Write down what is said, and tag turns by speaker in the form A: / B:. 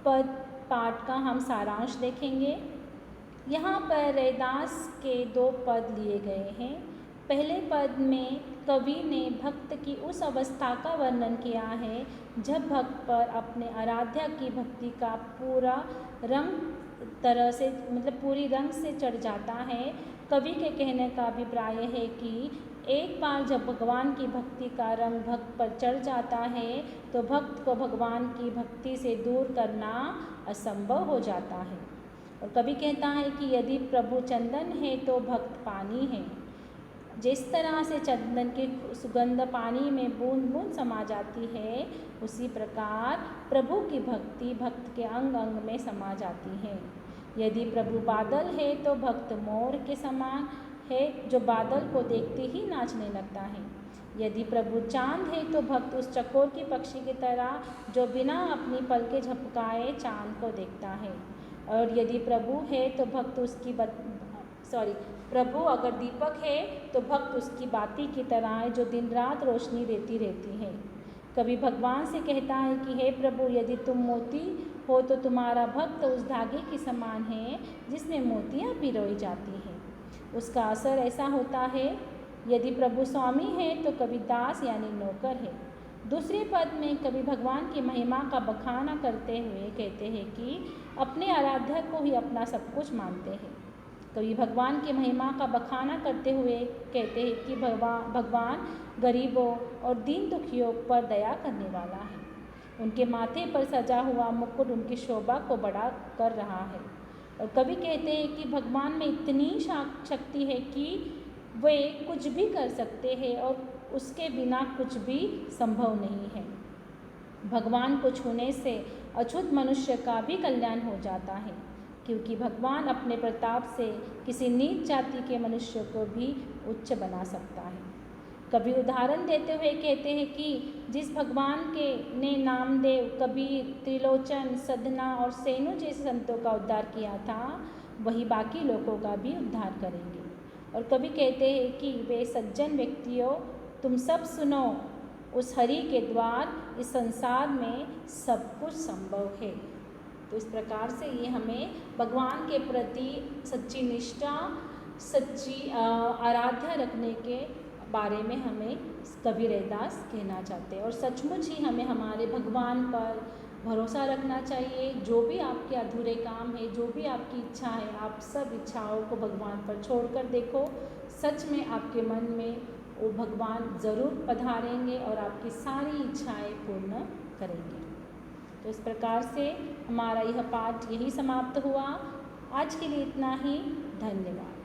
A: पद पाठ का हम सारांश देखेंगे। यहाँ पर रैदास के 2 पद लिए गए हैं। पहले पद में कवि ने भक्त की उस अवस्था का वर्णन किया है जब भक्त पर अपने आराध्य की भक्ति का पूरा रंग तरह से पूरी रंग से चढ़ जाता है। कवि के कहने का अभिप्राय है कि एक बार जब भगवान की भक्ति का रंग भक्त पर चढ़ जाता है तो भक्त को भगवान की भक्ति से दूर करना असंभव हो जाता है। और कवि कहता है कि यदि प्रभु चंदन है तो भक्त पानी है। जिस तरह से चंदन की सुगंध पानी में बूंद बूंद समा जाती है, उसी प्रकार प्रभु की भक्ति भक्त के अंग अंग में समा जाती है। यदि प्रभु बादल है तो भक्त मोर के समान है जो बादल को देखते ही नाचने लगता है। यदि प्रभु चांद है तो भक्त उस चकोर की पक्षी की तरह जो बिना अपनी पलकें झपकाए चांद को देखता है। और यदि प्रभु है तो भक्त उसकी प्रभु अगर दीपक है तो भक्त उसकी बाती की तरह है जो दिन रात रोशनी देती रहती है। कभी भगवान से कहता है कि हे प्रभु, यदि तुम मोती हो तो तुम्हारा भक्त उस धागे के समान है जिसमें मोतियाँ पिरोई जाती हैं। उसका असर ऐसा होता है। यदि प्रभु स्वामी है तो कभी दास यानी नौकर है। दूसरे पद में कवि भगवान की महिमा का बखाना करते हुए कहते हैं कि अपने आराध्य को ही अपना सब कुछ मानते हैं। कवि भगवान की महिमा का बखाना करते हुए कहते हैं कि भगवान गरीबों और दीन दुखियों पर दया करने वाला है। उनके माथे पर सजा हुआ मुकुट उनकी शोभा को बड़ा कर रहा है। और कवि कहते हैं कि भगवान में इतनी शक्ति है कि वे कुछ भी कर सकते हैं और उसके बिना कुछ भी संभव नहीं है। भगवान को छूने से अछूत मनुष्य का भी कल्याण हो जाता है, क्योंकि भगवान अपने प्रताप से किसी नीच जाति के मनुष्य को भी उच्च बना सकता है। कभी उदाहरण देते हुए कहते हैं कि जिस भगवान के ने नामदेव, कबीर, त्रिलोचन, सदना और सेनु जैसे संतों का उद्धार किया था, वही बाकी लोगों का भी उद्धार करेंगे। और कभी कहते हैं कि वे सज्जन व्यक्तियों, तुम सब सुनो, उस हरि के द्वार इस संसार में सब कुछ संभव है। तो इस प्रकार से ये हमें भगवान के प्रति सच्ची निष्ठा, सच्ची आराध्या रखने के बारे में हमें कवि रैदास कहना चाहते हैं। और सचमुच ही हमें हमारे भगवान पर भरोसा रखना चाहिए। जो भी आपके अधूरे काम है, जो भी आपकी इच्छा है, आप सब इच्छाओं को भगवान पर छोड़कर देखो। सच में आपके मन में वो भगवान ज़रूर पधारेंगे और आपकी सारी इच्छाएं पूर्ण करेंगे। तो इस प्रकार से हमारा यह पाठ यही समाप्त हुआ। आज के लिए इतना ही। धन्यवाद।